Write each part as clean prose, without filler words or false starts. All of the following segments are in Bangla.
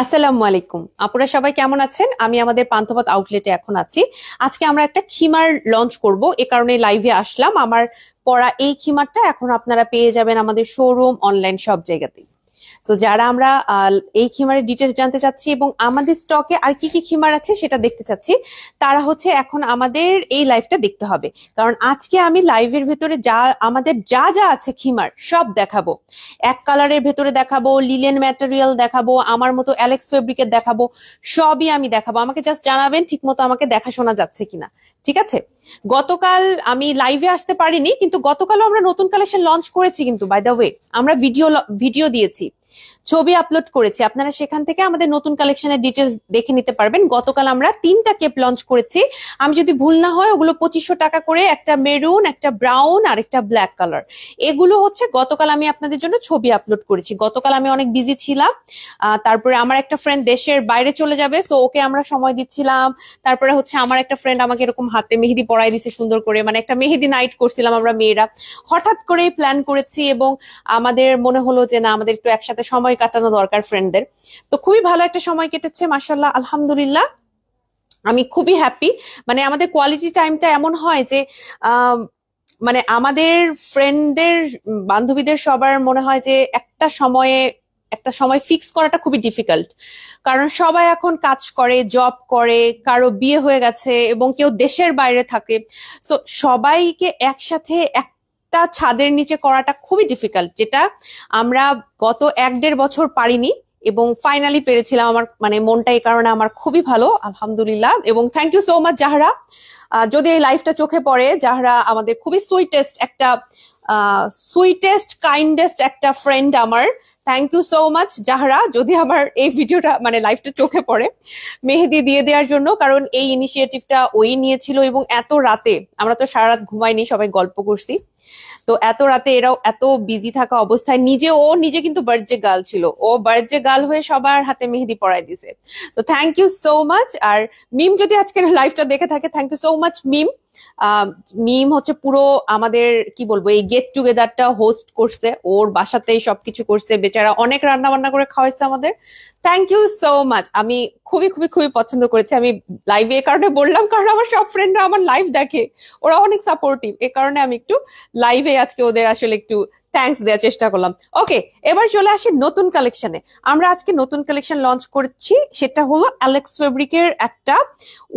আসসালামু আলাইকুম আপুরা, সবাই কেমন আছেন? আমি আমাদের পান্থপথ আউটলেটে এখন আছি। আজকে আমরা একটা খিমার লঞ্চ করব, এ কারণে লাইভে আসলাম। আমার পরা এই খিমারটা এখন আপনারা পেয়ে যাবেন আমাদের শোরুম, অনলাইন সব জায়গাতেই। তো যারা আমরা এই খিমারের ডিটেলস জানতে চাচ্ছি এবং আমাদের স্টকে আর কি কি খিমার আছে সেটা দেখতে চাচ্ছি, তারা হচ্ছে এখন আমাদের এই লাইভটা দেখতে হবে। কারণ আজকে আমি লাইভের ভেতরে আমাদের যা যা আছে খিমার সব দেখাবো। এক কালারের ভেতরে দেখাবো, লিলেন ম্যাটেরিয়াল দেখাবো, আমার মতো অ্যালেক্স ফেব্রিকের দেখাবো, সবই আমি দেখাবো। আমাকে জাস্ট জানাবেন ঠিক মতো আমাকে দেখা শোনা যাচ্ছে কিনা। ঠিক আছে? গতকাল আমি লাইভে আসতে পারিনি, কিন্তু গতকালও আমরা নতুন কালেকশন লঞ্চ করেছি। কিন্তু বাই দ্য ওয়ে আমরা ভিডিও দিয়েছি, ছবি আপলোড করেছি, আপনারা সেখান থেকে আমাদের নতুন কালেকশনের ডিটেলস দেখে নিতে পারবেন। গতকাল আমরা 3টা কেপ লঞ্চ করেছি, আমি যদি ভুল না হয় ওগুলো 2500 টাকা করে, একটা মেরুন, একটা ব্রাউন আর একটা ব্ল্যাক কালার। এগুলো হচ্ছে গতকাল আমি আপনাদের জন্য ছবি আপলোড করেছি। গতকাল আমি অনেক বিজি ছিলাম, তারপরে আমার একটা ফ্রেন্ড দেশের বাইরে চলে যাবে, সো ওকে আমরা সময় দিচ্ছিলাম। তারপরে হচ্ছে আমার একটা ফ্রেন্ড আমাকে এরকম হাতে মেহেদি পরাই দিছে সুন্দর করে, মানে একটা মেহেদি নাইট করছিলাম আমরা মেয়েরা, হঠাৎ করেই প্ল্যান করেছি এবং আমাদের মনে হলো যে না, আমাদের একটু একসাথে সময় কাটানো দরকার ফ্রেন্ডদের। তো খুবই ভালো একটা সময় কেটেছে, মাশাআল্লাহ, আলহামদুলিল্লাহ। আমি খুবই হ্যাপি। মানে আমাদের কোয়ালিটি টাইমটা এমন হয় যে মানে আমাদের ফ্রেন্ডদের, বান্ধবীদের সবার মনে হয় যে একটা সময় ফিক্স করাটা খুবই ডিফিকাল্ট। কারণ সবাই এখন কাজ করে, জব করে, কারো বিয়ে হয়ে গেছে এবং কেউ দেশের বাইরে থাকে। সো সবাইকে একসাথে একটা ছাদের নিচে করাটা খুবই ডিফিকাল্ট, যেটা আমরা গত 1-1.5 বছর পারিনি এবং ফাইনালি পেরেছিলাম। আমার মানে মনটা এই কারণে আমার খুবই ভালো, আলহামদুলিল্লাহ। এবং থ্যাংক ইউ সো মাচ জাহরা, যদি এই লাইফটা চোখে পড়ে। জাহরা আমাদের খুবই সুইটেস্ট কাইন্ডেস্ট একটা ফ্রেন্ড আমার। থ্যাংক ইউ সো মাচ জাহরা, যদি আমার এই ভিডিওটা মানে লাইফটা চোখে পড়ে, মেহেদি দিয়ে দেওয়ার জন্য। কারণ এই ইনিশিয়েটিভটা ওই নিয়েছিল এবং এত রাতে, আমরা তো সারা রাত ঘুমাইনি, সবাই গল্প করছি। তো এত রাতে এরাও এত বিজি থাকা অবস্থায় ও নিজে কিন্তু বার্থডে গার্ল ছিল, ও বার্থডে গার্ল হয়ে সবার হাতে মেহেদি পরাই দিছে। তো থ্যাংক ইউ সো মাচ। আর মিম যদি আজকের লাইভটা দেখে থাকে, থ্যাংক ইউ সো মাচ মিম। মিম হচ্ছে পুরো আমাদের কি বলবো এই গেট টুগেদারটা হোস্ট করছে, ওর বাসাতেই সবকিছু করছে, বেচারা অনেক রান্না বান্না করে খাওয়াইছে আমাদের। Thank you so much. আমি খুবই খুবই খুবই পছন্দ করেছি। আমি লাইভে এ কারণে বললাম কারণ আমার সব ফ্রেন্ডরা আমার লাইভ দেখে, ওরা অনেক সাপোর্টিভ, এ কারণে আমি একটু লাইভে আজকে ওদের আসলে একটু থ্যাঙ্কস দেওয়ার চেষ্টা করলাম। ওকে, এবার চলে আসি নতুন কালেকশনে। আমরা আজকে নতুন কালেকশন লঞ্চ করছি, সেটা হলো অ্যালেক্স ফেব্রিকের একটা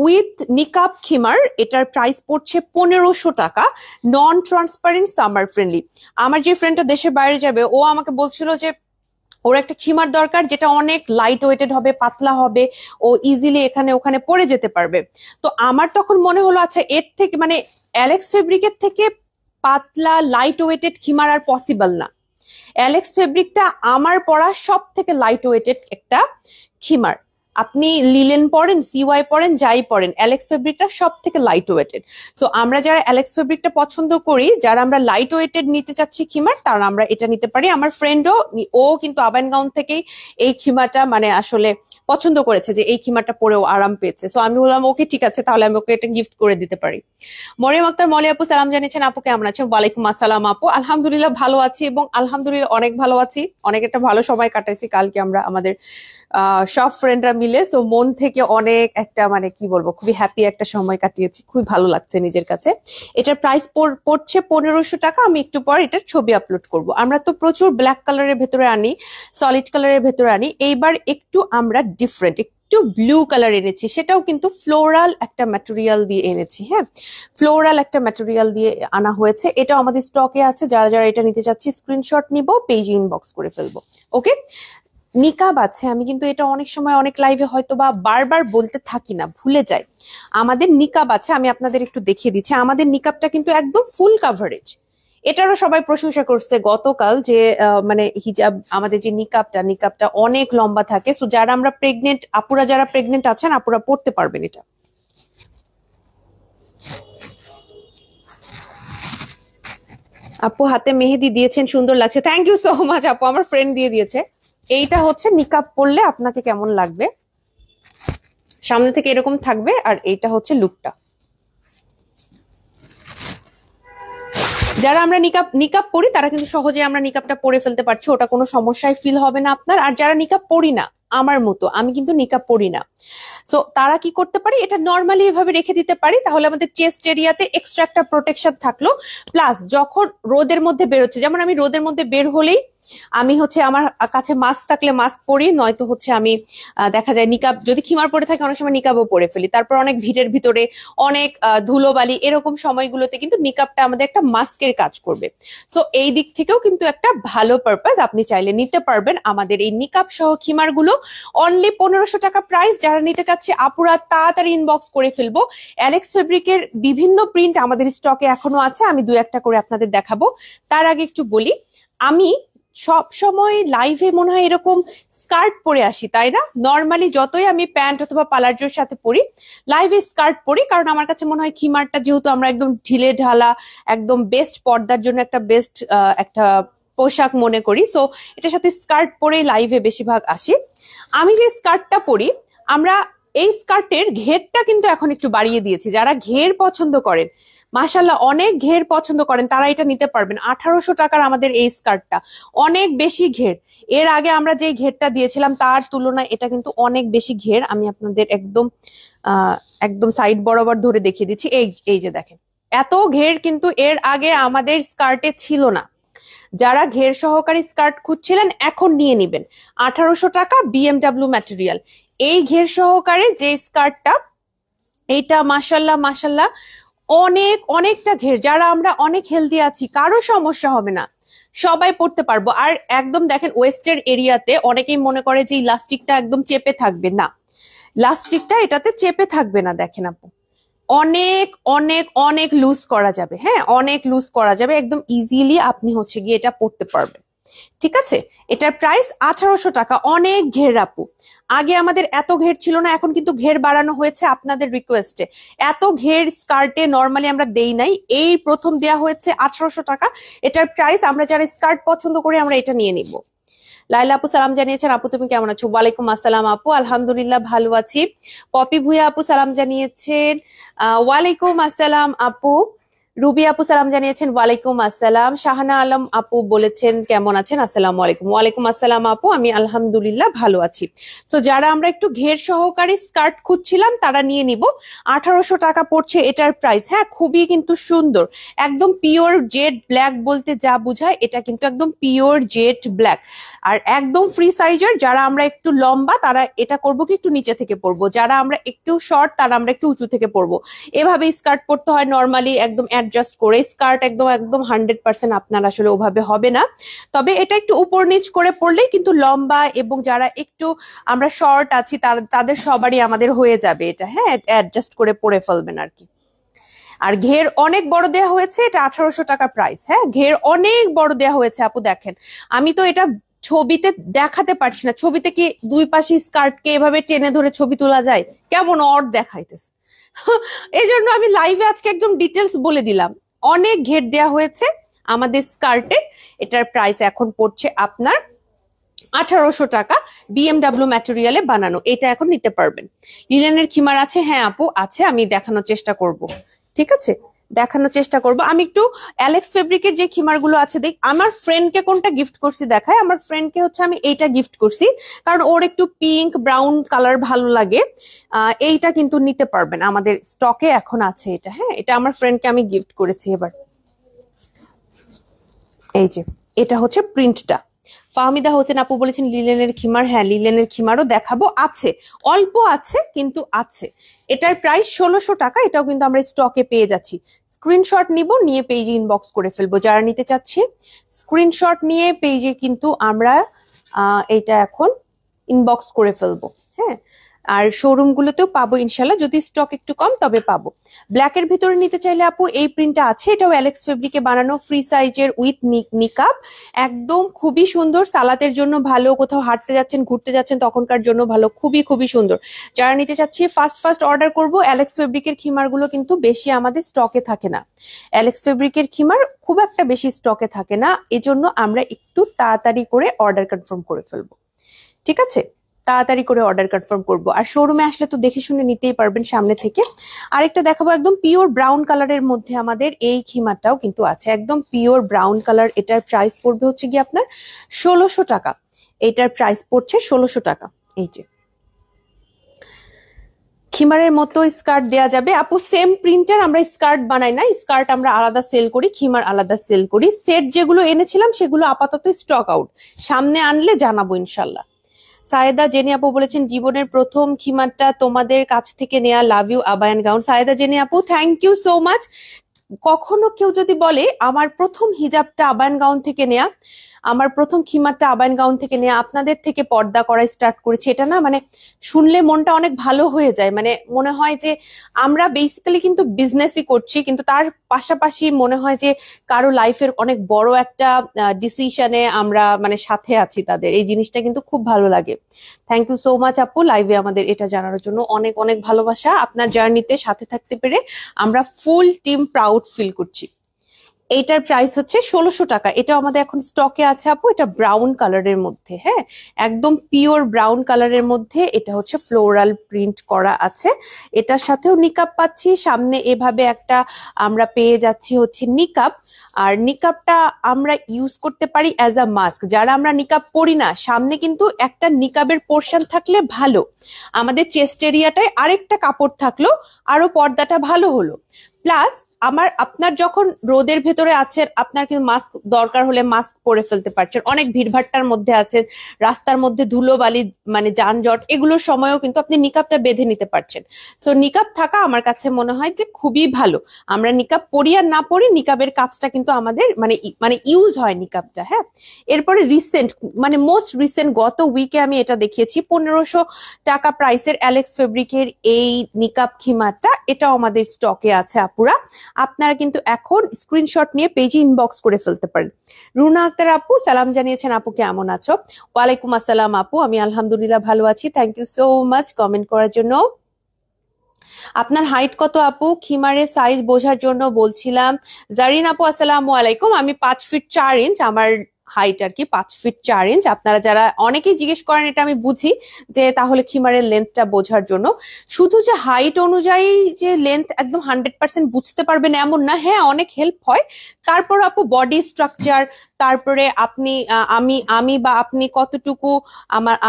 উইথ নিকাব খিমার। এটার প্রাইস পড়ছে 1500 টাকা, নন ট্রান্সপারেন্ট, সামার ফ্রেন্ডলি। আমার যে ফ্রেন্ডটা দেশের বাইরে যাবে, ও আমাকে বলছিল যে ওর একটা খিমার দরকার যেটা অনেক লাইট ওয়েটেড হবে, পাতলা হবে, ও ইজিলি এখানে ওখানে পরে যেতে পারবে। তো আমার তখন মনে হলো আচ্ছা, এর থেকে মানে অ্যালেক্স ফেব্রিকের থেকে পাতলা লাইট ওয়েটেড খিমার আর পসিবল না। অ্যালেক্স ফেব্রিকটা আমার পরা সব থেকে লাইট ওয়েটেড একটা খিমার। আপনি লিলেন পরেন, সিওয়াই পরেন, যাই পরেন, অ্যালেক্স ফেব্রিকটা সব থেকে লাইট ওয়েটেড। সো আমরা যারা অ্যালেক্স ফেব্রিকটা পছন্দ করি, যারা আমরা লাইট ওয়েটেড নিতে চাচ্ছি খিমার, তারা আমরা এটা নিতে পারি। আমার ফ্রেন্ডও, ও কিন্তু আবান গাউন থেকেই এই খিমাটা মানে আসলে পছন্দ করেছে, যে এই খিমারটা পরেও আরাম পেয়েছে। সো আমি বললাম ওকে ঠিক আছে, তাহলে আমি ওকে এটা গিফট করে দিতে পারি। মরিয়ম আক্তার মলি আপু সালাম জানিয়েছেন। আপু কেমন আছেন? ওয়ালাইকুম আসসালাম আপু, আলহামদুলিল্লাহ ভালো আছি এবং আলহামদুলিল্লাহ অনেক ভালো আছি। অনেক একটা ভালো সময় কাটাইছি কালকে আমরা আমাদের সব ফ্রেন্ডরা মিলে। সো মন থেকে অনেক একটা মানে কি বলবো, খুবই হ্যাপি একটা সময় কাটিয়েছি, খুবই ভালো লাগছে নিজের কাছে। এটার প্রাইস পড়ছে 1500 টাকা। আমি একটু পর এটার ছবি আপলোড করব। আমরা তো প্রচুর ব্ল্যাক কালারের ভেতরে আনি, সলিড কালারের ভেতরে আনি, এইবার একটু আমরা ডিফারেন্ট একটু ব্লু কালার এনেছি, সেটাও কিন্তু ফ্লোরাল একটা ম্যাটেরিয়াল দিয়ে এনেছি। হ্যাঁ, ফ্লোরাল একটা ম্যাটেরিয়াল দিয়ে আনা হয়েছে। এটা আমাদের স্টকে আছে, যারা যারা এটা নিতে চাচ্ছি স্ক্রিনশট নিব, পেজে ইনবক্স করে ফেলবো। ওকে, নিকাব আছে। আমি কিন্তু এটা অনেক সময় অনেক লাইভে হয়তো বা বারবার বলতে থাকি না, ভুলে যাই। আমাদের নিকাব আছে, আমি আপনাদের একটু দেখিয়ে দিচ্ছি। আমাদের নিকাবটা কিন্তু একদম ফুল কাভারেজ। এটারও সবাই প্রশংসা করছে গতকাল যে মানে হিজাব, আমাদের যে নিকাবটা অনেক লম্বা থাকে। সো যারা আমরা প্রেগনেন্ট আপুরা, যারা প্রেগনেন্ট আছেন, আপুরা পড়তে পারবেন এটা। আপু হাতে মেহেদি দিয়েছেন, সুন্দর লাগছে। থ্যাংক ইউ সো মাচ আপু, আমার ফ্রেন্ড দিয়ে দিয়েছে। এইটা হচ্ছে নিকাব পরলে আপনাকে কেমন লাগবে, সামনে থেকে এরকম থাকবে, আর এইটা হচ্ছে লুকটা। যারা আমরা নিকাব পরি তারা কিন্তু সহজে আমরা নিকাবটা পরে ফেলতে পারছি, ওটা কোনো সমস্যায় ফিল হবে না আপনার। আর যারা নিকাব পরি না, আমার মতো, আমি কিন্তু নিকাব পরি না। সো তারা কি করতে পারে, এটা নর্মালি এভাবে রেখে দিতে পারি, তাহলে আমাদের চেস্ট এরিয়াতে এক্সট্রা একটা প্রোটেকশন থাকলো। প্লাস যখন রোদের মধ্যে বেরোচ্ছে, যেমন আমি রোদের মধ্যে বের হলেই আমি হচ্ছে আমার কাছে মাস্ক থাকলে মাস্ক পরি, নয়তো হচ্ছে আমি দেখা যায় নিকাব, যদি খিমার পরে থাকে অনেক সময় নিকাবও পরে ফেলি। তারপর অনেক ভিড়ের ভিতরে অনেক ধুলোবালি এরকম সময়গুলোতে কিন্তু নিকাবটা আমাদের একটা মাস্কের কাজ করবে। সো এই দিক থেকেও কিন্তু একটা ভালো পারপাস, আপনি চাইলে নিতে পারবেন আমাদের এই নিকাব সহ খিমার গুলো। অনলি 1500 টাকা প্রাইস। যারা নিতে চাচ্ছে আপুরা তাড়াতাড়ি ইনবক্স করে ফেলবো। অ্যালেক্স ফেব্রিকের বিভিন্ন প্রিন্ট আমাদের স্টকে এখনো আছে, আমি দু একটা করে আপনাদের দেখাবো। তার আগে একটু বলি, আমি সব সময় লাইভে মনে হয় এরকম স্কার্ট পরে আসি, তাই না? নর্মালি যতই আমি প্যান্ট অথবা পালাজোর সাথে পরি, লাইভে স্কার্ট পরি, কারণ আমার কাছে মনে হয় খিমারটা যেহেতু আমরা একদম ঢিলে ঢালা একদম বেস্ট, পর্দার জন্য একটা বেস্ট একটা পোশাক মনে করি। সো এটার সাথে স্কার্ট পরেই লাইভে বেশিরভাগ আসি। আমি যে স্কার্টটা পরি, আমরা এই স্কার্টের ঘেরটা কিন্তু এখন একটু বাড়িয়ে দিয়েছি। যারা ঘের পছন্দ করেন, মাশাল্লাহ অনেক ঘের পছন্দ করেন, তারা এটা নিতে পারবেন। 1800 টাকার আমাদের এই স্কার্টটা, অনেক বেশি ঘের। এর আগে আমরা যে ঘেরটা দিয়েছিলাম তার তুলনায় এটা কিন্তু অনেক বেশি ঘের। আমি আপনাদের একদম একদম সাইড বরাবর ধরে দেখিয়ে দিচ্ছি। এই যে দেখেন, এত ঘের কিন্তু এর আগে আমাদের স্কার্টে ছিল না। যারা ঘের সহকারী স্কার্ট খুঁজছিলেন এখন নিয়ে নিবেন। 1800 টাকা, বিএমডাব্লিউ ম্যাটেরিয়াল। এই ঘের সহকারে যে স্কার্টটা, এইটা মাশাল্লাহ মাশাল্লাহ অনেকটা ঘের। যারা আমরা অনেক হেলদি আছি, কারো সমস্যা হবে না, সবাই পড়তে পারবো। আর একদম দেখেন ওয়েস্টের এরিয়াতে অনেকেই মনে করে যে ইলাস্টিকটা একদম চেপে থাকবে, না, ইলাস্টিকটা এটাতে চেপে থাকবে না। দেখেন আপু, অনেক অনেক অনেক লুজ করা যাবে, হ্যাঁ অনেক লুজ করা যাবে, একদম ইজিলি আপনি হচ্ছে গিয়ে এটা পড়তে পারবেন। ঠিক আছে, এটার প্রাইস 1800 টাকা। অনেক ঘের আপু, আগে আমাদের এত ঘের ছিল না, এখন কিন্তু ঘের বাড়ানো হয়েছে আপনাদের রিকোয়েস্টে। এত ঘের স্কার্টে নর্মালি আমরা দেই নাই, এই প্রথম দেয়া হয়েছে 1800 টাকা এটার প্রাইস। আমরা যারা স্কার্ট পছন্দ করি আমরা এটা নিয়ে নিব। লাইলা আপু সালাম জানিয়েছেন, আপু তুমি কেমন আছো? ওয়ালাইকুম আসসালাম আপু, আলহামদুলিল্লাহ ভালো আছি। পপি ভুইয়া আপু সালাম জানিয়েছেন, ওয়ালাইকুম আসসালাম আপু। রুবি আপু সালাম জানিয়েছেন, ওয়ালাইকুম আসসালাম। শাহানা আলম আপু বলেছেন কেমন আছেন, আসসালামু আলাইকুম। ওয়ালাইকুম আসসালাম আপু, আমি আলহামদুলিল্লাহ ভালো আছি। সো যারা আমরা একটু ঘের সহকারী স্কার্ট খুঁজছিলাম তারা নিয়ে নিব। 1800 টাকা পড়ছে এটার প্রাইস। হ্যাঁ, খুবই কিন্তু সুন্দর, একদম পিওর জেড ব্ল্যাক বলতে যা বোঝায়, এটা কিন্তু একদম পিওর জেড ব্ল্যাক। আর একদম ফ্রি সাইজের। যারা আমরা একটু লম্বা তারা এটা করবো কি একটু নিচে থেকে পরবো, যারা আমরা একটু শর্ট তারা আমরা একটু উঁচু থেকে পরবো। এভাবে স্কার্ট পরতে হয় নর্মালি, একদম অ্যাডজাস্ট করে। স্কার্ট একদম একদম 100% আপনার আসলে ওভাবে হবে না, তবে এটা একটু উপর নিচ করে পরলেই কিন্তু লম্বা এবং যারা একটু আমরা শর্ট আছি তাদের সবারই আমাদের হয়ে যাবে এটা। হ্যাঁ, অ্যাডজাস্ট করে পরে ফেলবেন আর কি। আর ঘের অনেক বড় দেয়া হয়েছে, এটা 1800 টাকা প্রাইস। হ্যাঁ, ঘের অনেক বড় দেয়া হয়েছে আপু। দেখেন, আমি তো এটা ছবিতে দেখাতে পারছি না। ছবিতে কি দুই পাশে স্কার্টকে এভাবে টেনে ধরে ছবি তোলা যায়? কেমন অড দেখাইতেছে। এই জন্য আমি লাইভে আজকে একদম ডিটেলস বলে দিলাম। অনেক ঘের দেয়া হয়েছে আমাদের স্কার্টের। এটার প্রাইস এখন পড়ছে আপনার 1800 টাকা, বিএমডাব্লিউ ম্যাটেরিয়ালে বানানো। এটা এখন নিতে পারবেন। লিলেনের খিমার আছে? হ্যাঁ আপু আছে, আমি দেখানোর চেষ্টা করব। ঠিক আছে, দেখানোর চেষ্টা করব। আমি একটু অ্যালেক্স ফেব্রিকের যে খিমার গুলো আছে দেখ, আমার ফ্রেন্ডকে কোনটা গিফট করছি দেখায়। আমার ফ্রেন্ডকে হচ্ছে আমি এইটা গিফট করছি, কারণ ওর একটু পিঙ্ক ব্রাউন কালার ভালো লাগে। এইটা কিন্তু নিতে পারবেন, আমাদের স্টকে এখন আছে এটা। হ্যাঁ, এটা আমার ফ্রেন্ডকে আমি গিফট করেছি। এবার এই যে এটা হচ্ছে প্রিন্টটা। ফাহমিদা হোসেন আপু বলেছেন লিলেনের খিমার। হ্যাঁ, লিলেনের খিমারও দেখাবো, আছে, অল্প আছে কিন্তু আছে। এটার প্রাইস 1600 টাকা। এটাও কিন্তু আমরা স্টকে পেয়ে যাচ্ছি। স্ক্রিনশট নিব, নিয়ে পেজে ইনবক্স করে ফেলবো। যারা নিতে চাচ্ছে স্ক্রিনশট নিয়ে পেজে কিন্তু আমরা এইটা এখন ইনবক্স করে ফেলবো। হ্যাঁ, আর শোরুম গুলোতেও পাবো ইনশাল্লাহ, যদি স্টক একটু কম তবে পাবো। ব্ল্যাকের ভিতরে নিতে চাইলে আপু এই প্রিন্টটা আছে, এটাও অ্যালেক্স ফেব্রিকে বানানো, ফ্রি সাইজের উইথ নিকাব, একদম খুবই সুন্দর। সালাতের জন্য ভালো, কোথাও হাঁটতে যাচ্ছেন ঘুরতে যাচ্ছেন তখনকার জন্য ভালো, খুবই খুবই সুন্দর। যারা নিতে চাচ্ছি ফার্স্ট অর্ডার করবো। অ্যালেক্স ফেব্রিকের খিমার গুলো কিন্তু বেশি আমাদের স্টকে থাকে না। অ্যালেক্স ফেব্রিকের খিমার খুব একটা বেশি স্টকে থাকে না, এজন্য আমরা একটু তাড়াতাড়ি করে অর্ডার কনফার্ম করে ফেলবো। ঠিক আছে, তাড়াতাড়ি করে অর্ডার কনফার্ম করবো। আর শোরুমে আসলে তো দেখে শুনে নিতেই পারবেন সামনে থেকে। আরেকটা দেখাবো, একদম পিওর ব্রাউন কালারের মধ্যে আমাদের এই খিমারটাও কিন্তু আছে, একদম পিওর ব্রাউন কালার। এটার প্রাইস পড়বে হচ্ছে কি আপনার 1600 টাকা। এটার প্রাইস পড়ছে 1600 টাকা। এই যে খিমারের মতো স্কার্ট দেয়া যাবে আপু। সেম প্রিন্টার আমরা স্কার্ট বানাই না, স্কার্ট আমরা আলাদা সেল করি, খিমার আলাদা সেল করি। সেট যেগুলো এনেছিলাম সেগুলো আপাতত স্টক আউট, সামনে আনলে জানাবো ইনশাল্লাহ। সায়েদা জেনি আপু বলেছেন জীবনের প্রথম খিমারটা তোমাদের কাছ থেকে নেয়া, love you Abayan gown. Sayeda Jeni আপু থ্যাংক ইউ সো মাচ। কখনো কেউ যদি বলে আমার প্রথম হিজাবটা আবায়ান গাউন থেকে নেয়া, আমার প্রথম খিমারটা আবায়ান গাউন থেকে নেয়া, আপনাদের থেকে পর্দা করা স্টার্ট করেছি, এটা না মানে শুনলে মনটা অনেক ভালো হয়ে যায়। মানে মনে হয় যে আমরা বেসিক্যালি কিন্তু বিজনেসই করছি, কিন্তু তার পাশাপাশি মনে হয় যে কারো লাইফের অনেক বড় একটা ডিসিশনে আমরা মানে সাথে আছি তাদের, এই জিনিসটা কিন্তু খুব ভালো লাগে। থ্যাংক ইউ সো মাচ আপু লাইভে আমাদের এটা জানানোর জন্য, অনেক অনেক ভালোবাসা। আপনার জার্নিতে সাথে থাকতে পেরে আমরা ফুল টিম প্রাউড ফিল করছি। এইটার প্রাইস হচ্ছে 1600 টাকা। এটা আমাদের এখন স্টকে আছে আপু, এটা ব্রাউন কালারের মধ্যে, হ্যাঁ একদম পিওর ব্রাউন কালারের মধ্যে, এটা হচ্ছে ফ্লোরাল প্রিন্ট করা আছে। এটার সাথেও নিকাব পাচ্ছি, সামনে এভাবে একটা আমরা পেয়ে যাচ্ছি হচ্ছে নিকাব। আর নিকাবটা আমরা ইউজ করতে পারি অ্যাজ আ মাস্ক, যারা আমরা নিকাব পরি না সামনে কিন্তু একটা নিকাবের পোর্শন থাকলে ভালো, আমাদের চেস্ট এরিয়াটায় আরেকটা কাপড় থাকলো, আরো পর্দাটা ভালো হলো। প্লাস আপনার যখন রোদের ভেতরে আছেন, আপনার কিন্তু মাস্ক দরকার হলে মাস্ক পরে ফেলতে পারছেন, অনেক ভিড়ভাট্টার মধ্যে আছেন, রাস্তার মধ্যে ধুলোবালি মানে যানজট এগুলোর সময়ও কিন্তু আপনি নিকাবটা বেঁধে নিতে পারছেন। সো নিকাব থাকা আমার কাছে মনে হয় যে খুবই ভালো। আমরা নিকাব পরি আর না পরি, নিকাবের কাজটা কিন্তু আমাদের মানে ইউজ হয় নিকাবটা। হ্যাঁ এরপরে রিসেন্ট মানে মোস্ট রিসেন্ট গত উইকে আমি এটা দেখিয়েছি 1500 টাকা প্রাইসের অ্যালেক্স ফেব্রিকের এই নিকাব খিমারটা, এটাও আমাদের স্টকে আছে আপুরা। আপনারা কিন্তু এখন স্ক্রিনশট নিয়ে পেজে ইনবক্স করে ফেলতে পারেন। রুনা আক্তার আপু সালাম জানিয়েছেন, আপু কেমন আছো? ওয়ালাইকুম আসসালাম আপু, আমি আলহামদুলিল্লাহ ভালো আছি, thank you so much comment করার জন্য। আপনার হাইট কত আপু? খিমারের সাইজ বোঝার জন্য বলছিলাম। জারিন আপু আসসালামু আলাইকুম, আমি 5 ফিট 4 ইঞ্চ আমার হাইট আর কি, 5 ফিট 4 ইঞ্চ। আপনারা যারা অনেকেই জিজ্ঞেস করেন, এটা আমি বুঝি যে তাহলে খিমারের লেন্থটা বোঝার জন্য। শুধু যে হাইট অনুযায়ী যে লেন্থ একদম 100% বুঝতে পারবেন এমন না, হ্যাঁ অনেক হেল্প হয়। তারপর আপু বডি স্ট্রাকচার, তারপরে আপনি আমি বা আপনি কতটুকু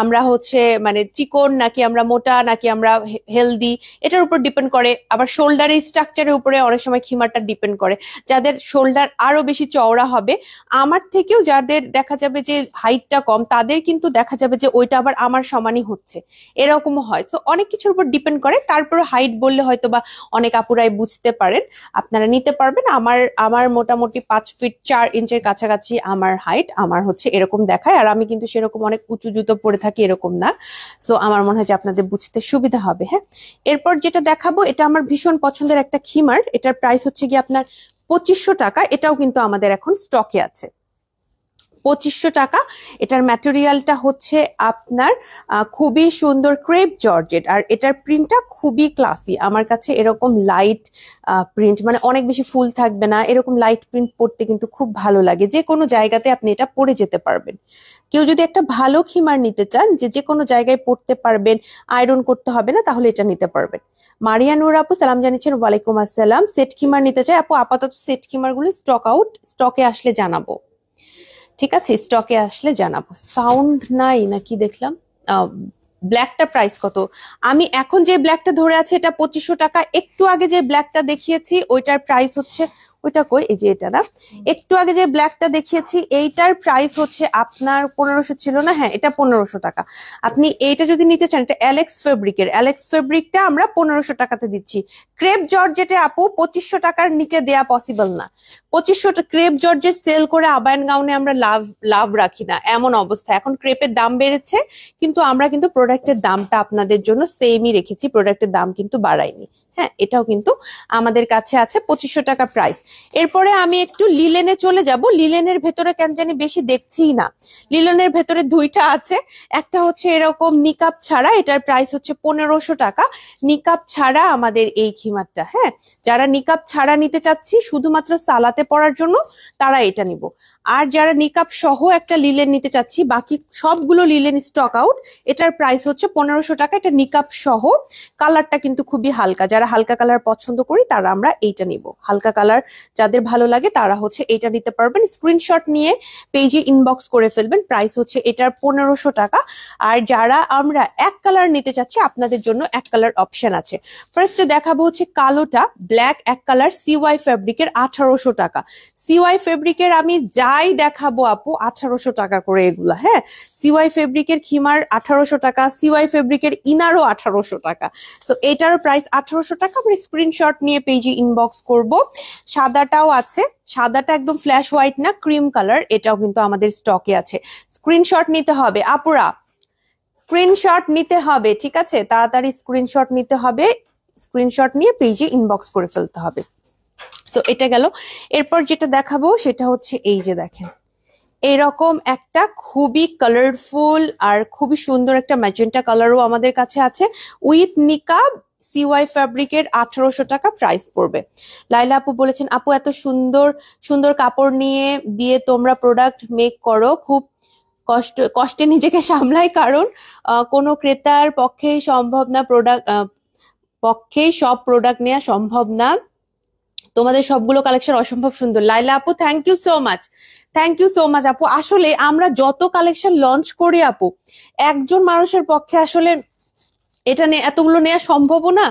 আমরা হচ্ছে মানে চিকন নাকি আমরা মোটা নাকি আমরা হেলদি, এটার উপর ডিপেন্ড করে। আবার শোল্ডারের স্ট্রাকচারের উপরে অনেক সময় খিমারটা ডিপেন্ড করে। যাদের শোল্ডার আরো বেশি চওড়া হবে, আমার থেকেও যাদের দেখা যাবে যে হাইটটা কম, তাদের কিন্তু দেখা যাবে যে ওইটা আবার আমার সমানই হচ্ছে, এরকমও হয়। তো অনেক কিছুর উপর ডিপেন্ড করে। তারপরে হাইট বললে হয়তো বা অনেক আপুরাই বুঝতে পারেন, আপনারা নিতে পারবেন। আমার মোটামুটি 5 ফিট 4 ইঞ্চের কাছাকাছি আমার হাইট, আমার হচ্ছে এরকম দেখায়। আর আমি কিন্তু সেরকম অনেক উঁচু জুতো পরে থাকি এরকম না। সো আমার মনে হয় যে আপনাদের বুঝতে সুবিধা হবে। হ্যাঁ এরপর যেটা দেখাবো, এটা আমার ভীষণ পছন্দের একটা খিমার, এটার প্রাইস হচ্ছে কি আপনার 2500 টাকা। এটাও কিন্তু আমাদের এখন স্টকে আছে 2500 টাকা। এটার ম্যাটেরিয়ালটা হচ্ছে আপনার খুবই সুন্দর ক্রেপ জর্জেট, আর এটার প্রিন্টটা খুবই ক্লাসি। আমার কাছে এরকম লাইট প্রিন্ট মানে অনেক বেশি ফুল থাকবে না, এরকম লাইট প্রিন্ট পরতে কিন্তু খুব ভালো লাগে। যে কোনো জায়গাতে আপনি এটা পরে যেতে পারবেন। কেউ যদি একটা ভালো খিমার নিতে চান যে কোনো জায়গায় পরতে পারবেন, আয়রন করতে হবে না, তাহলে এটা নিতে পারবেন। মারিয়া নূর আপু সালাম জানিয়েছেন, ওয়ালাইকুম আসসালাম। সেট খিমার নিতে চাই আপু, আপাতত সেট খিমার গুলো স্টক আউট, স্টকে আসলে জানাবো। ঠিক আছে স্টকে আসলে জানাবো। সাউন্ড নাই নাকি দেখলাম। ব্ল্যাকটা প্রাইস কত? আমি এখন যে ব্ল্যাকটা ধরে আছে এটা 2500 টাকা। একটু আগে যে ব্ল্যাকটা দেখিয়েছি ওইটার প্রাইস হচ্ছে, ওইটা কই, এই যে এটা না, একটু আগে যে ব্ল্যাকটা দেখিয়েছি এইটার প্রাইস হচ্ছে আপনার 1500 ছিল না? হ্যাঁ এটা 1500 টাকা। আপনি এইটা যদি নিতে চান, এটা অ্যালেক্স ফেব্রিকের, অ্যালেক্স ফেব্রিকটা আমরা 1500 টাকাতে দিচ্ছি। ক্রেপ জর্জেটে আপু 2500 টাকার নিচে দেয়া পসিবল না। 2500 ক্রেপ জর্জেট সেল করে আবায়ান গাউনে আমরা লাভ রাখি না, এমন অবস্থা। এখন ক্রেপের দাম বেড়েছে, কিন্তু আমরা কিন্তু প্রোডাক্টের দামটা আপনাদের জন্য সেমই রেখেছি, প্রোডাক্টের দাম কিন্তু বাড়াইনি। হ্যাঁ এটাও কিন্তু আমাদের কাছে আছে 2500 টাকা প্রাইস। এরপরে আমি একটু লিলেনে চলে যাব। লিলেনের ভেতরে কেন জানি বেশি দেখছিই না। লিলেনের ভেতরে দুইটা আছে, একটা হচ্ছে এরকম নিকাব ছাড়া, এটার প্রাইস হচ্ছে 1500 টাকা। নিকাব ছাড়া আমাদের এই খিমারটা, হ্যাঁ যারা নিকাব ছাড়া নিতে চাচ্ছি শুধুমাত্র সালাতে পরার জন্য, তারা এটা নিব। আর যারা নিকাব সহ একটা লিলেন নিতে চাচ্ছি, বাকি সবগুলো লিলেন স্টক আউট, এটার প্রাইস হচ্ছে 1500 টাকা। এটা নিকাব সহ, কালারটা কিন্তু খুবই হালকা, যারা হালকা কালার পছন্দ করি তারা আমরা এইটা নিব। হালকা কালার যাদের ভালো লাগে তারা হচ্ছে এটা নিতে পারবেন। স্ক্রিনশট নিয়ে পেজে ইনবক্স করে ফেলবেন। প্রাইস হচ্ছে এটার 1500 টাকা। আর যারা আমরা এক কালার নিতে চাচ্ছি, আপনাদের জন্য এক কালার অপশন আছে। ফার্স্টে দেখাবো হচ্ছে কালোটা, ব্ল্যাক এক কালার, সিওয়াই ফেব্রিকের 1800 টাকা। সিওয়াই ফেব্রিকের আমি যাই দেখাবো আপু 1800 টাকা করে এগুলা, হ্যাঁ। সিওয়াই ফেব্রিকের খিমার 1800 টাকা, সিওয়াই ফেব্রিকের ইনারও 1800 টাকা। তো এটারও প্রাইস 1800 টাকা। আমরা স্ক্রিনশট নিয়ে পেজে ইনবক্স করব। সাদাটাও আছে, সাদাটা একদম ফ্ল্যাশ হোয়াইট না, ক্রিম কালার, এটাও কিন্তু আমাদের স্টকে আছে। স্ক্রিনশট নিতে হবে আপুরা, স্ক্রিনশট নিতে হবে, ঠিক আছে, তাড়াতাড়ি স্ক্রিনশট নিতে হবে। স্ক্রিনশট নিয়ে পেজে ইনবক্স করে ফেলতে হবে। সো এটা গেল। এরপর যেটা দেখাবো সেটা হচ্ছে এই যে দেখেন, এরকম একটা খুবই কালারফুল আর খুবই সুন্দর একটা ম্যাজেন্টা কালারও আমাদের কাছে আছে, উইথ নিকাব, সিওয়াই ফ্যাব্রিকের 1800 টাকা প্রাইস পড়বে। লাইলা আপু বলেছেন, আপু এত সুন্দর সুন্দর কাপড় নিয়ে দিয়ে তোমরা প্রোডাক্ট মেক করো, খুব কষ্টে নিজেকে সামলাই, কারণ কোনো ক্রেতার পক্ষেই সম্ভব না, পক্ষেই সব প্রোডাক্ট নেওয়া সম্ভব না, তোমাদের সবগুলো কালেকশন অসম্ভব সুন্দর। লাইলা আপু thank you so much, thank you so much আপু। আসলে আমরা যত কালেকশন লঞ্চ করি আপু, একজন মানুষের পক্ষে আসলে এটা নিয়ে এতগুলো নেওয়া সম্ভবও না,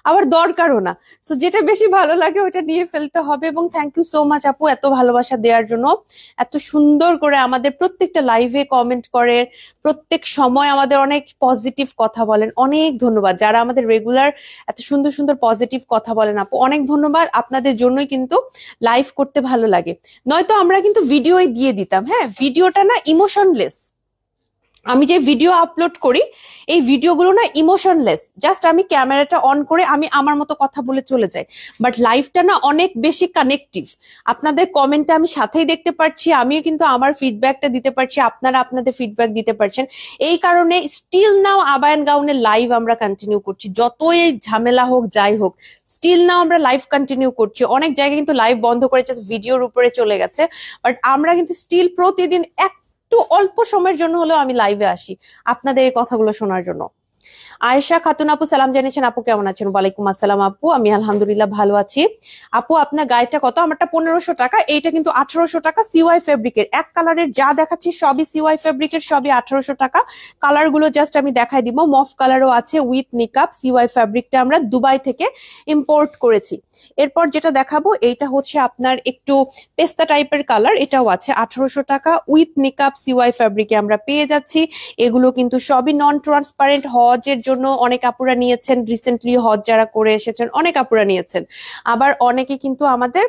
আবার দরকারও না। তো যেটা বেশি ভালো লাগে ওটা নিয়ে ফেলতে হবে। এবং থ্যাংক ইউ সো মাচ আপু এত ভালোবাসা দেওয়ার জন্য, এত সুন্দর করে আমাদের প্রত্যেকটা লাইভে কমেন্ট করে, প্রত্যেক সময় আমাদের অনেক পজিটিভ কথা বলেন, অনেক ধন্যবাদ। যারা আমাদের রেগুলার এত সুন্দর সুন্দর পজিটিভ কথা বলেন আপু, অনেক ধন্যবাদ। আপনাদের জন্যই কিন্তু লাইভ করতে ভালো লাগে, নয়তো আমরা কিন্তু ভিডিওই দিয়ে দিতাম। হ্যাঁ, ভিডিওটা না ইমোশনলেস, আমি যে ভিডিও আপলোড করি এই ভিডিওগুলো না ইমোশনলেস, জাস্ট আমি ক্যামেরাটা অন করে আমি আমার মতো কথা বলে চলে যাই। বাট লাইভটা না অনেক বেশি কানেকটিভ, আপনাদের কমেন্টটা আমি সাথেই দেখতে পাচ্ছি, আমিও কিন্তু আমার ফিডব্যাকটা দিতে পারছি, আপনারা আপনাদের ফিডব্যাক দিতে পারছেন। এই কারণে স্টিল নাও আবায়ান গাউনের লাইভ আমরা কন্টিনিউ করছি, যতই ঝামেলা হোক যাই হোক, স্টিল নাও আমরা লাইভ কন্টিনিউ করছি। অনেক জায়গায় কিন্তু লাইভ বন্ধ করে জাস্ট ভিডিওর উপরে চলে গেছে, বাট আমরা কিন্তু স্টিল প্রতিদিন একটু অল্প সময়ের জন্য হলেও আমি লাইভে আসি আপনাদের এই কথাগুলো শোনার জন্য। আয়েশা খাতুন আপু সালাম জানিয়েছেন, আপু কেমন আছেন? ওয়ালাইকুম আসসালাম আপু, আমি আলহামদুলিল্লাহ ভালো আছি। আপু আপনার গায়েটা কত? আমারটা 1500 টাকা, এইটা কিন্তু 1800 টাকা। সিওয়াই ফেব্রিকের এক কালারের যা দেখাচ্ছি সবই সিওয়াই ফেব্রিকের, সবই 1800 টাকা। কালার গুলো জাস্ট আমি দেখাই দিব। মফ কালারও আছে উইথ নিকাব, সিওয়াই ফেব্রিকটা আমরা দুবাই থেকে ইম্পোর্ট করেছি। এরপর যেটা দেখাবো এইটা হচ্ছে আপনার একটু পেস্তা টাইপের কালার, এটাও আছে 1800 টাকা উইথ নিকাব, সিওয়াই ফেব্রিকে আমরা পেয়ে যাচ্ছি। এগুলো কিন্তু সবই নন ট্রান্সপারেন্ট, হজের জন্য অনেক আপুরা নিয়েছেন, রিসেন্টলি হজ যারা করে এসেছেন অনেক আপুরা নিয়েছেন। আবার অনেকে কিন্তু আমাদের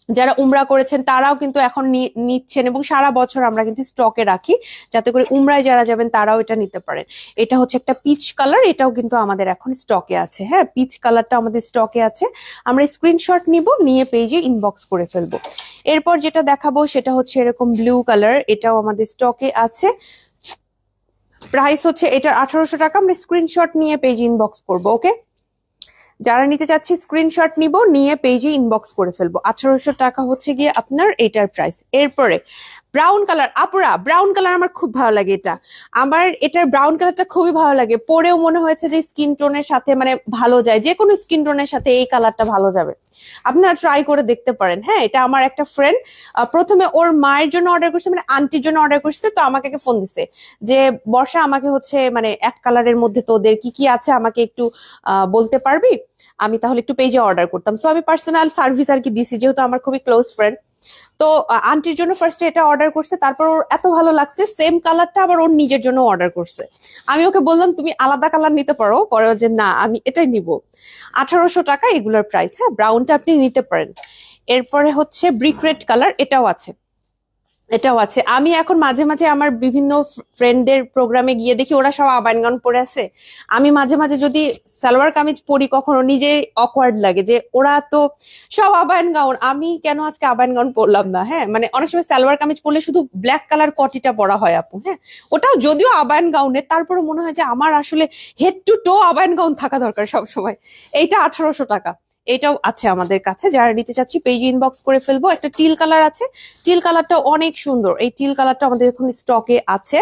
যারা উমরা করেছেন তারাও কিন্তু এখন নিচ্ছেন, এবং সারা বছর আমরা কিন্তু স্টকে রাখি যাতে করে উমরায় যারা যাবেন তারাও এটা নিতে পারেন। এটা হচ্ছে একটা পিচ কালার, এটাও কিন্তু আমাদের এখন স্টকে আছে। হ্যাঁ, পিচ কালারটা আমাদের স্টকে আছে। আমরা স্ক্রিনশট নিব, নিয়ে পেজে ইনবক্স করে ফেলবো। এরপর যেটা দেখাবো সেটা হচ্ছে এরকম ব্লু কালার, এটাও আমাদের স্টকে আছে। প্রাইস হচ্ছে এটার 1800 টাকা। আমরা স্ক্রিনশট নিয়ে পেজ ইনবক্স করবো। ওকে, যারা নিতে চাচ্ছি স্ক্রিনশট নিব, নিয়ে পেজে ইনবক্স করে ফেলবো। 1800 টাকা হচ্ছে গিয়ে আপনার এটার প্রাইস। এরপরে ব্রাউন কালার, আপুরা ব্রাউন কালার আমার খুব ভালো লাগে, আমার এটার ব্রাউন কালারটা খুবই ভালো লাগে, পরেও মনে হয়েছে যে স্কিন টোনের সাথে মানে ভালো যায়, যে কোনো স্কিন টোনের সাথে এই কালারটা ভালো যাবে, আপনারা ট্রাই করে দেখতে পারেন। হ্যাঁ, এটা আমার একটা ফ্রেন্ড প্রথমে ওর মায়ের জন্য অর্ডার করছে, মানে আন্টির জন্য অর্ডার করছে, তো আমাকে ফোন দিছে যে বর্ষা আমাকে হচ্ছে মানে এক কালারের মধ্যে তোদের কি কি আছে আমাকে একটু বলতে পারবি, আমি তাহলে একটু পেজে অর্ডার করতাম। সো আমি পার্সোনাল সার্ভিস আর কি দিছি, যেহেতু আমার খুবই ক্লোজ ফ্রেন্ড। তো আন্টির জন্য ফার্স্টে এটা অর্ডার করছে, তারপর ওর এত ভালো লাগছে সেম কালারটা আবার ওর নিজের জন্য অর্ডার করছে। আমি ওকে বললাম তুমি আলাদা কালার নিতে পারো, পরে যে না আমি এটাই নিব। 1800 টাকা এগুলোর প্রাইস। হ্যাঁ, ব্রাউনটা আপনি নিতে পারেন। এরপরে হচ্ছে ব্রিক রেড কালার, এটাও আছে, এটাও আছে। আমি এখন মাঝে মাঝে আমার বিভিন্ন ফ্রেন্ডদের প্রোগ্রামে গিয়ে দেখি ওরা সব আবায়ান গাউন পরে আছে, আমি মাঝে মাঝে যদি সালোয়ার কামিজ পরি কখনো নিজে অকওয়ার্ড লাগে যে ওরা তো সব আবায়ান গাউন, আমি কেন আজকে আবায়ান গাউন পরলাম না। হ্যাঁ, মানে অনেক সময় সালোয়ার কামিজ পরলে শুধু ব্ল্যাক কালার কটিটা পরা হয় আপু, হ্যাঁ ওটাও যদিও আবায়ান গাউনের, তারপরে মনে হয় যে আমার আসলে হেড টু টো আবায়ান গাউন থাকা দরকার সব সময়। এইটা 1800 টাকা। এটাও আছে আমাদের কাছে, যারা নিতে চাচ্ছি পেজে ইনবক্স করে ফেলবো। একটা টিল কালার আছে, টিল কালারটা অনেক সুন্দর, এই টিল কালারটা আমাদের এখন স্টকে আছে।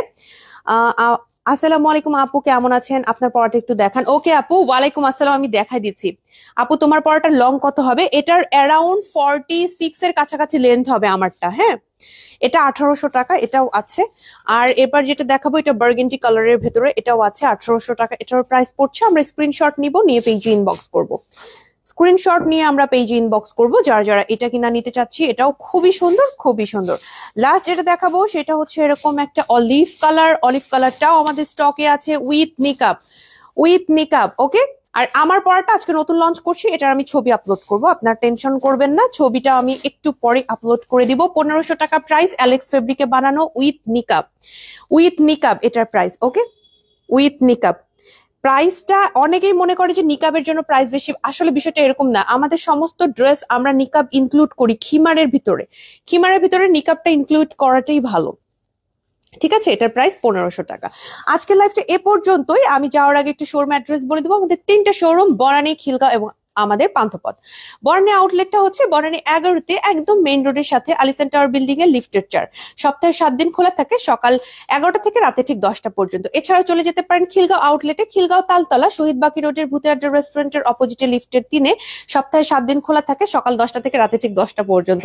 আসসালামু আলাইকুম আপু, কেমন আছেন? আপনার পড়াটা একটু দেখান। ওকে আপু, ওয়ালাইকুম আসসালাম, আমি দেখাই দিচ্ছি। আপু তোমার পড়াটা লং কত হবে? এটার অ্যারাউন্ড 46 এর কাছাকাছি লেন্থ হবে আমারটা। হ্যাঁ, এটা 1800 টাকা, এটাও আছে। আর এবার যেটা দেখাবো এটা বার্গেন্ডি কালারের ভেতরে, এটাও আছে 1800 টাকা। এটার প্রাইস পড়ছে, আমরা স্ক্রিনশট নিব, নিয়ে পেজে ইনবক্স করব। স্ক্রিনশট নিয়ে আমরা পেজে ইনবক্স করব যারা যারা এটা কিনা নিতে চাচ্ছি। এটাও খুবই সুন্দর, খুবই সুন্দর। লাস্ট যেটা দেখাবো সেটা হচ্ছে এরকম একটা অলিভ কালার, অলিভ কালারটাও আমাদের স্টকে আছে উইথ নিকাব, উইথ নিকাব। ওকে, আর আমার পড়াটা আজকে নতুন লঞ্চ করছি, এটার আমি ছবি আপলোড করব, আপনার টেনশন করবেন না, ছবিটা আমি একটু পরে আপলোড করে দিব। 1500 টাকা প্রাইস, অ্যালেক্স ফেব্রিকে বানানো উইথ নিকাব, উইথ নিকাব এটার প্রাইস। Okay, with নিকাব। প্রাইসটা অনেকেই মনে করে যে নিকাবের জন্য প্রাইস বেশি, আসলে বিষয়টা এরকম না। আমাদের সমস্ত ড্রেস আমরা নিকাব ইনক্লুড করি খিমারের ভিতরে, খিমারের ভিতরে নিকাবটা ইনক্লুড করাটাই ভালো। ঠিক আছে, এটার প্রাইস 1500 টাকা। আজকের লাইভটা এ পর্যন্তই। আমি যাওয়ার আগে একটু শোরুম অ্যাড্রেস বলে দেবো। আমাদের 3টা শোরুম, বনানী, খিলগাঁও এবং আমাদের পান্থপথ। বনানী আউটলেটটা হচ্ছে বনানী 11-তে, একদম মেইন রোডের সাথে আলিসান টাওয়ার বিল্ডিং এর লিফটের 4। সপ্তাহে 7 দিন খোলা থাকে, সকাল 11টা থেকে রাতে ঠিক 10টা পর্যন্ত। এছাড়াও চলে যেতে পারেন খিলগাঁও আউটলেটে, খিলগাঁও তালতলা শহীদ বাকি রোডের ভূতের আড্ডা রেস্টুরেন্টের অপোজিটে লিফটের 3-এ। সপ্তাহে 7 দিন খোলা থাকে, সকাল 10টা থেকে রাতে ঠিক 10টা পর্যন্ত।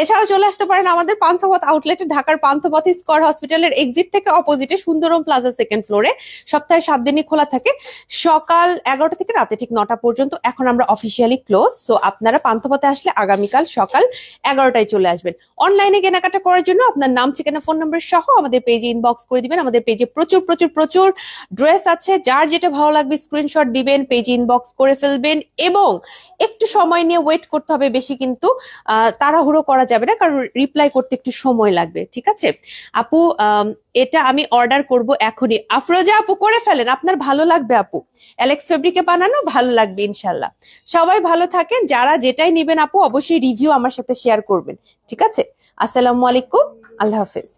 এছাড়াও চলে আসতে পারেন আমাদের পান্থপথ আউটলেটে, ঢাকার পান্থপথ স্কয়ার হসপিটালের এক্সিট থেকে অপোজিটে সুন্দরম প্লাজা 2nd ফ্লোরে। সপ্তাহে 7 দিনই খোলা থাকে, সকাল 11টা থেকে রাতে ঠিক 9টা পর্যন্ত। এখন আমরা অফিসিয়ালি ক্লোজ, সো আপনারা পান্থপথে আসলে আগামীকাল সকাল 11টায় চলে আসবেন। অনলাইনে কেনাকাটা করার জন্য আপনার নাম, ঠিকানা, ফোন নাম্বার সহ আমাদের পেজে ইনবক্স করে দিবেন। আমাদের পেজে প্রচুর প্রচুর প্রচুর ড্রেস আছে, যার যেটা ভালো লাগবে স্ক্রিনশট দিবেন, পেজে ইনবক্স করে ফেলবেন। এবং একটু সময় নিয়ে ওয়েট করতে হবে, বেশি কিন্তু তাড়াহুড়ো করা যাবে না, কারণ রিপ্লাই করতে একটু সময় লাগবে। ঠিক আছে আপু, এটা আমি অর্ডার করব এখনই। আফরোজা আপু করে ফেলেন, আপনার ভালো লাগবে আপু, অ্যালেক্স ফেব্রিকে বানানো, ভালো লাগবে ইনশাল্লাহ। সবাই ভালো থাকেন, যারা যেটাই নিবেন আপু অবশ্যই রিভিউ আমার সাথে শেয়ার করবেন। ঠিক আছে, আসসালামু আলাইকুম, আল্লাহ হাফেজ।